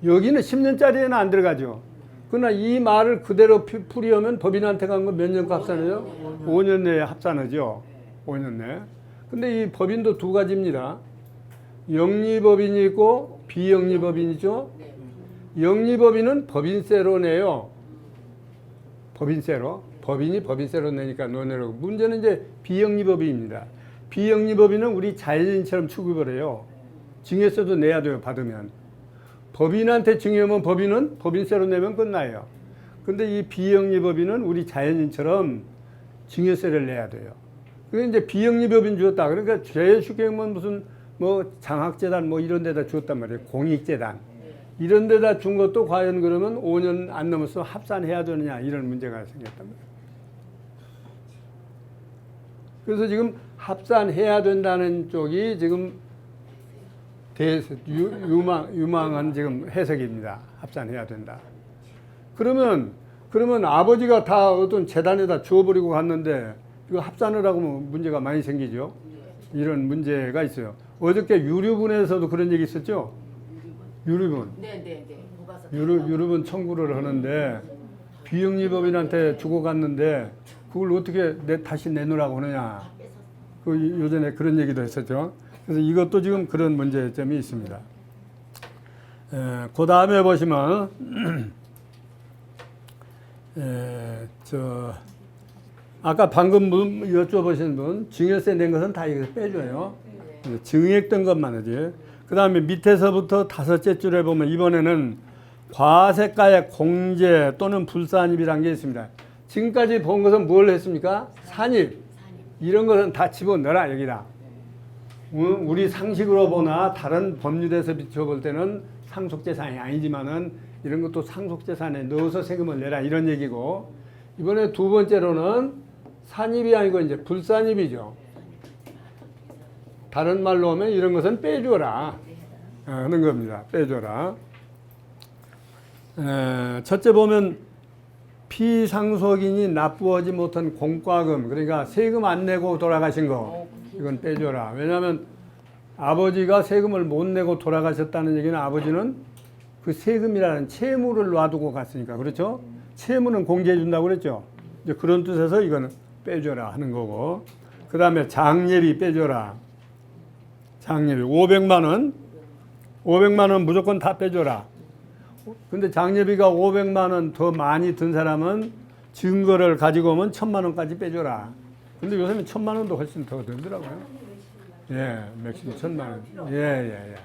A: 여기는 10년짜리에는 안 들어가죠. 그러나 이 말을 그대로 풀이하면 법인한테 간 건 몇 년간 합산해요? 5년 내에 합산하죠. 5년 내에. 근데 이 법인도 두 가지입니다. 영리법인이 있고 비영리법인이죠. 영리법인은 법인세로 내요. 법인세로. 법인이 법인세로 내니까 논외로. 문제는 이제 비영리법인입니다. 비영리법인은 우리 자연인처럼 취급을 해요. 증여세도 내야 돼요, 받으면. 법인한테 증여하면 법인은 법인세로 내면 끝나요. 근데 이 비영리법인은 우리 자연인처럼 증여세를 내야 돼요. 그게 이제 비영리법인 주었다. 그러니까 제일 쉽게 보면 무슨 뭐 장학재단 뭐 이런 데다 주었단 말이에요. 공익재단. 이런 데다 준 것도 과연 그러면 5년 안 넘어서 합산해야 되느냐 이런 문제가 생겼단 말이에요. 그래서 지금 합산해야 된다는 쪽이 지금 유망한 지금 해석입니다. 합산해야 된다. 그러면 아버지가 다 어떤 재단에다 주워버리고 갔는데 이거 합산을 하고 문제가 많이 생기죠. 이런 문제가 있어요. 어저께 유류분에서도 그런 얘기 있었죠. 유류분.
C: 네네네.
A: 유류분 청구를 하는데 비영리법인한테 주고 갔는데 그걸 어떻게 다시 내놓으라고 하느냐. 그 요전에 그런 얘기도 했었죠. 그래서 이것도 지금 그런 문제점이 있습니다. 그 다음에 보시면 아까 방금 여쭤보신 분 증여세 낸 것은 다 이거 빼줘요. 증액된 것만 하지. 그 다음에 밑에서부터 다섯째 줄에 보면 이번에는 과세가의 공제 또는 불산입이라는 게 있습니다. 지금까지 본 것은 뭘 했습니까? 산입. 이런 것은 다 집어넣어라 여기다. 우리 상식으로 보나 다른 법률에서 비춰볼 때는 상속재산이 아니지만은 이런 것도 상속재산에 넣어서 세금을 내라 이런 얘기고, 이번에 두 번째로는 산입이 아니고 이제 불산입이죠. 다른 말로 하면 이런 것은 빼줘라 하는 겁니다. 빼줘라. 첫째 보면 피상속인이 납부하지 못한 공과금, 그러니까 세금 안 내고 돌아가신 거, 이건 빼줘라. 왜냐하면 아버지가 세금을 못 내고 돌아가셨다는 얘기는 아버지는 그 세금이라는 채무를 놔두고 갔으니까, 그렇죠? 채무는 공제해 준다고 그랬죠. 이제 그런 뜻에서 이거는 빼줘라 하는 거고, 그 다음에 장례비 빼줘라. 장례비 500만 원 무조건 다 빼줘라. 근데 장례비가 500만 원 더 많이 든 사람은 증거를 가지고 오면 1000만 원까지 빼줘라. 근데 요새는 1000만 원도 훨씬 더 들더라고요. 예, 맥심 1000만 원. 예.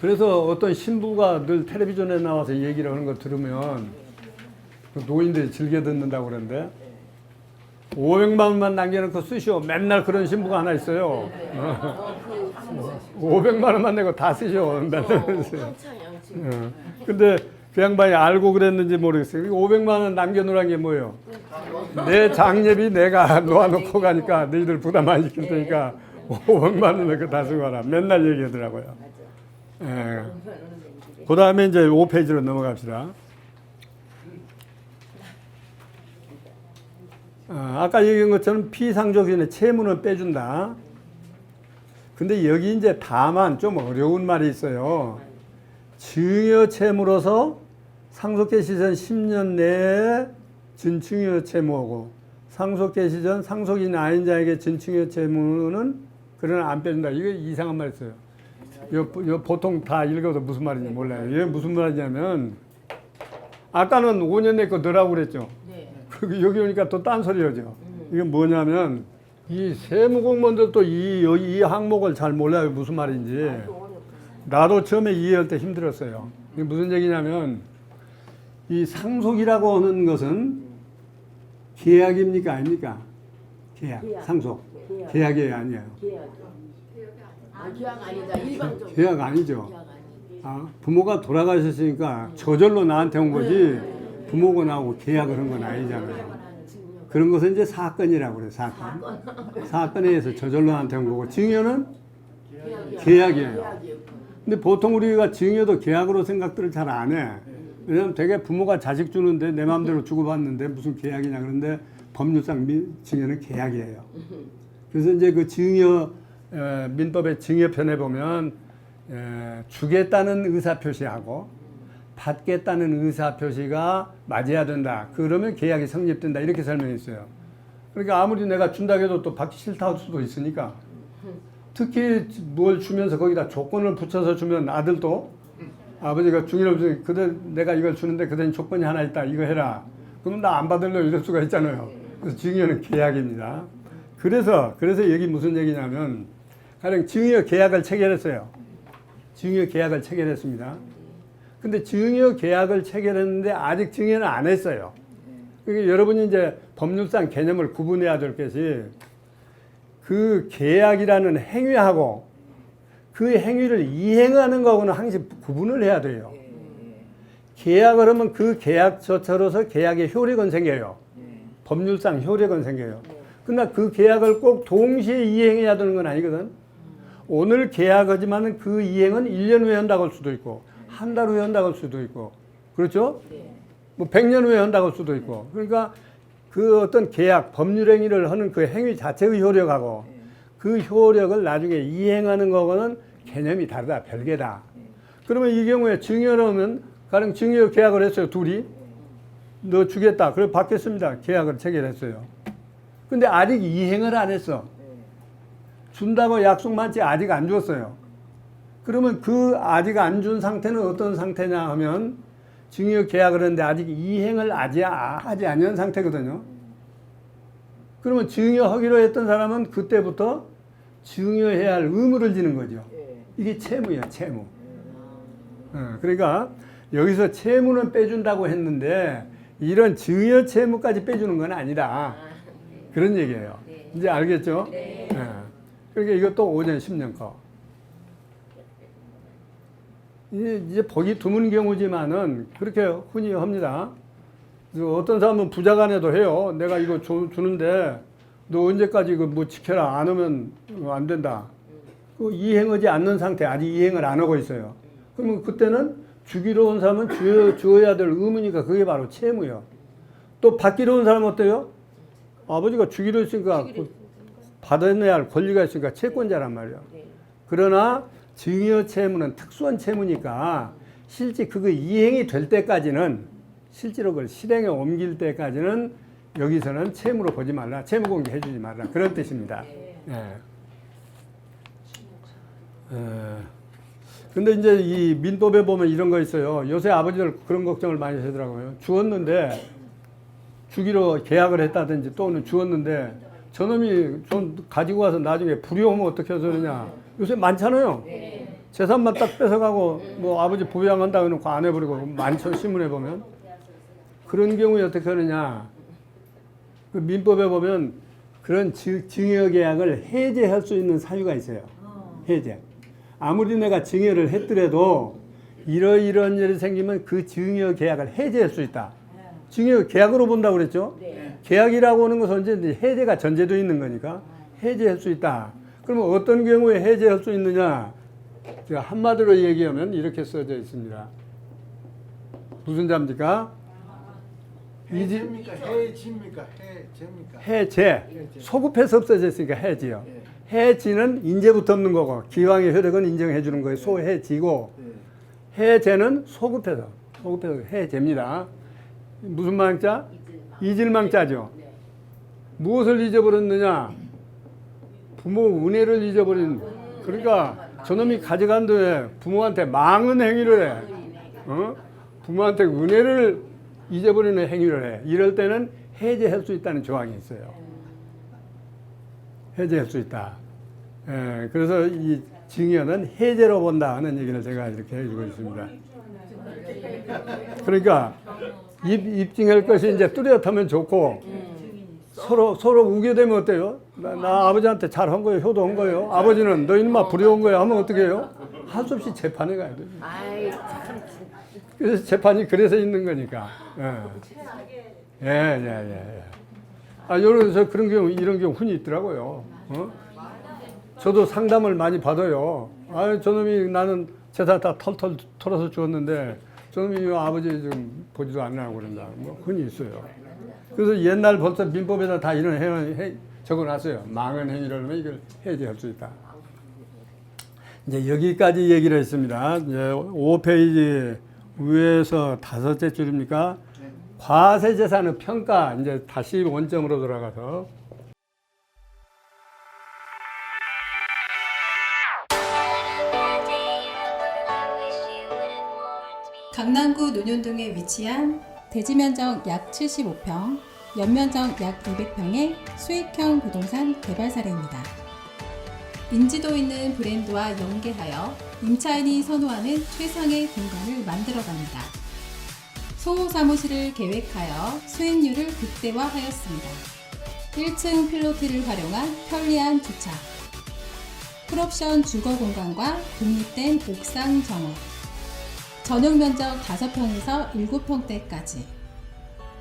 A: 그래서 어떤 신부가 늘 텔레비전에 나와서 얘기를 하는 거 들으면 노인들이 즐겨 듣는다고 그러는데 500만 원만 남겨놓고 쓰시오. 맨날 그런 신부가 하나 있어요. 500만 원만 내고 다 쓰시오. 맨날 쓰세요. 근데 그 양반이 알고 그랬는지 모르겠어요. 500만 원 남겨놓으란 게 뭐예요? 내 장례비 내가 놓아놓고 가니까 너희들 부담 안 시킬 테니까 500만 원 내고 다 쓰고 가라. 맨날 얘기하더라고요. 그 다음에 이제 5페이지로 넘어갑시다. 아까 얘기한 것처럼 피상속인의 채무는 빼준다. 근데 여기 이제 다만 좀 어려운 말이 있어요. 증여 채무로서 상속계 시전 10년 내에 진증여 채무하고 상속계 시전 상속인 아닌 자에게 진증여 채무는 그러나 안 빼준다. 이게 이상한 말이 있어요. 이거 보통 다 읽어도 무슨 말인지 몰라요. 이게 무슨 말이냐면 아까는 5년 내 거 넣으라고 그랬죠. 여기 오니까 또 딴소리 하죠. 이게 뭐냐면 이 세무공무원들도 이 항목을 잘 몰라요. 무슨 말인지. 나도 처음에 이해할 때 힘들었어요. 이게 무슨 얘기냐면 이 상속이라고 하는 것은 계약입니까 아닙니까? 계약. 상속. 계약이 아니에요.
C: 계약 아니다. 일반적으로.
A: 계약 아니죠. 부모가 돌아가셨으니까 저절로 나한테 온 거지 부모가 나오고 계약을 한 건 아니잖아요. 그런 것은 이제 사건이라고 그래요. 사건에 의해서 저절로 나한테 온 거고 증여는 계약이에요. 근데 보통 우리가 증여도 계약으로 생각들을 잘 안 해. 왜냐면 되게 부모가 자식 주는데 내 마음대로 주고받는데 무슨 계약이냐. 그런데 법률상 증여는 계약이에요. 그래서 이제 그 증여 민법의 증여편에 보면 주겠다는 의사표시하고 받겠다는 의사표시가 맞아야 된다. 그러면 계약이 성립된다. 이렇게 설명했어요. 그러니까 아무리 내가 준다고 해도 또 받기 싫다 할 수도 있으니까. 특히 뭘 주면서 거기다 조건을 붙여서 주면 아들도 아버지가 중일 없으니 그대 내가 이걸 주는데 그대는 조건이 하나 있다. 이거 해라. 그럼 나 안 받을래 이럴 수가 있잖아요. 그래서 증여는 계약입니다. 그래서 여기 무슨 얘기냐면 가령 증여 계약을 체결했어요. 증여 계약을 체결했습니다. 근데 증여 계약을 체결했는데 아직 증여는 안 했어요. 그러니까 여러분이 이제 법률상 개념을 구분해야 될 것이 그 계약이라는 행위하고 그 행위를 이행하는 거하고는 항상 구분을 해야 돼요. 계약을 하면 그 계약 자체로서 계약의 효력은 생겨요. 법률상 효력은 생겨요. 그러나 그 계약을 꼭 동시에 이행해야 되는 건 아니거든. 오늘 계약하지만 그 이행은 1년 후에 한다고 할 수도 있고 한 달 후에 한다고 할 수도 있고 그렇죠? 뭐 100년 후에 한다고 할 수도 있고 그러니까 그 어떤 계약, 법률 행위를 하는 그 행위 자체의 효력하고 그 효력을 나중에 이행하는 거고는 개념이 다르다, 별개다. 그러면 이 경우에 증여를 하면 가령 증여 계약을 했어요, 둘이. 너 주겠다. 그래 받겠습니다. 계약을 체결했어요. 근데 아직 이행을 안 했어. 준다고 약속만 했지 아직 안 줬어요. 그러면 그 아직 안 준 상태는 어떤 상태냐 하면 증여 계약을 했는데 아직 이행을 하지 않은 상태거든요. 그러면 증여하기로 했던 사람은 그때부터 증여해야 할 의무를 지는 거죠. 이게 채무예요, 채무. 그러니까 여기서 채무는 빼준다고 했는데 이런 증여 채무까지 빼주는 건 아니다. 그런 얘기예요. 이제 알겠죠? 네. 그러니까 이것도 5년, 10년 거. 이제 보기 드문 경우지만은 그렇게 흔히 합니다. 어떤 사람은 부자간에도 해요. 내가 이거 주는데 너 언제까지 그 뭐 지켜라. 안 하면 안 된다. 그 이행하지 않는 상태, 아직 이행을 안 하고 있어요. 그러면 그때는 주기로 온 사람은 주어야 될 의무니까 그게 바로 채무예요. 또 받기로 온 사람은 어때요? 아버지가 주기로 했으니까 받아내야 할 권리가 있으니까 채권자란 말이에요. 그러나 증여 채무는 특수한 채무니까 실제 그거 이행이 될 때까지는 실제로 그걸 실행에 옮길 때까지는 여기서는 채무로 보지 말라. 채무 공개해 주지 말라. 그런 뜻입니다. 근데 이제 이 민법에 보면 이런 거 있어요. 요새 아버지들 그런 걱정을 많이 하시더라고요. 주었는데 주기로 계약을 했다든지 또는 주었는데 저놈이 좀 가지고 와서 나중에 불이오면 어떻게 해서 그러냐. 요새 많잖아요. 재산만 딱 뺏어가고 뭐 아버지 부양한다 해놓고 안 해버리고 많죠. 신문에 보면. 그런 경우에 어떻게 하느냐. 그 민법에 보면 그런 증여 계약을 해제할 수 있는 사유가 있어요. 해제. 아무리 내가 증여를 했더라도 이러이러한 일이 생기면 그 증여 계약을 해제할 수 있다. 증여 계약으로 본다고 그랬죠? 계약이라고 하는 것은 이제 해제가 전제되어 있는 거니까 해제할 수 있다. 그러면 어떤 경우에 해제할 수 있느냐? 제가 한마디로 얘기하면 이렇게 써져 있습니다. 무슨 자입니까?
D: 해제입니까? 해지입니까? 해제입니까?
A: 해제. 소급해서 없어져 있으니까 해지요. 해지는 인제부터 없는 거고 기왕의 효력은 인정해 주는 거예요. 소해지고 해제는 소급해서 해제입니다. 무슨 망자? 잊을망자죠. 무엇을 잊어버렸느냐? 부모 은혜를 잊어버린. 그러니까 저놈이 가져간 돈에 부모한테 망은 행위를 해. 부모한테 은혜를 잊어버리는 행위를 해. 이럴 때는 해제할 수 있다는 조항이 있어요. 해제할 수 있다. 그래서 이 증여는 해제로 본다 하는 얘기를 제가 이렇게 해주고 있습니다. 그러니까 입증할 것이 이제 뚜렷하면 좋고 서로 우겨대면 어때요? 나 아버지한테 잘한 거예요, 효도한 거예요. 아버지는 너 이놈아 부려온 거예요 하면 어떻게 해요? 할 수 없이 재판에 가야 돼요. 그래서 재판이 그래서 있는 거니까. 예. 저 그런 경우, 이런 경우 흔히 있더라고요. 저도 상담을 많이 받아요. 저놈이 나는 재산 다 털털 털어서 주었는데, 저놈이 아버지 좀 보지도 않으라고 그런다. 뭐, 흔히 있어요. 그래서 옛날 벌써 민법에다 다 이런 적어 놨어요. 망한 행위를 하면 이걸 해제할 수 있다. 이제 여기까지 얘기를 했습니다. 이제 5페이지 위에서 5째 줄입니까? 과세재산의 평가, 이제 다시 원점으로 돌아가서.
E: 강남구 논현동에 위치한 대지 면적 약 75평, 연면적 약 200평의 수익형 부동산 개발 사례입니다. 인지도 있는 브랜드와 연계하여 임차인이 선호하는 최상의 공간을 만들어갑니다. 소호 사무실을 계획하여 수익률을 극대화하였습니다. 1층 필로티를 활용한 편리한 주차, 풀옵션 주거 공간과 독립된 옥상 정원, 전용 면적 5평에서 7평대까지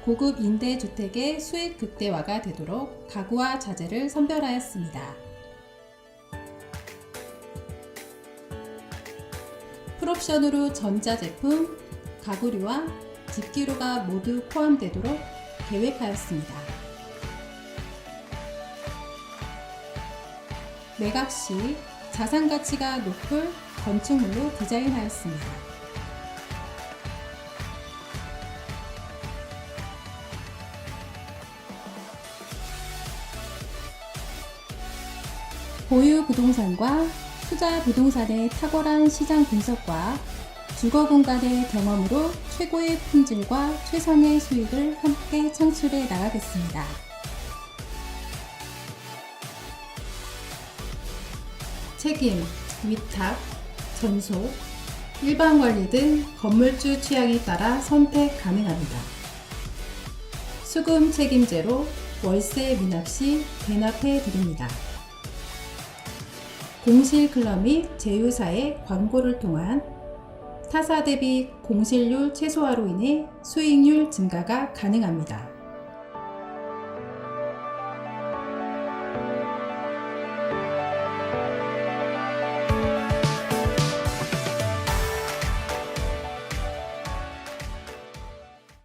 E: 고급 임대주택의 수익 극대화가 되도록 가구와 자재를 선별하였습니다. 풀옵션으로 전자제품, 가구류와 집기류가 모두 포함되도록 계획하였습니다. 매각 시 자산 가치가 높을 건축물로 디자인하였습니다. 보유 부동산과 투자 부동산의 탁월한 시장 분석과 주거 공간의 경험으로 최고의 품질과 최상의 수익을 함께 창출해 나가겠습니다. 책임, 위탁, 전속, 일반 관리 등 건물주 취향에 따라 선택 가능합니다. 수금 책임제로 월세 미납 시 대납해 드립니다. 공실 클럽 및 제휴사의 광고를 통한 타사 대비 공실률 최소화로 인해 수익률 증가가 가능합니다.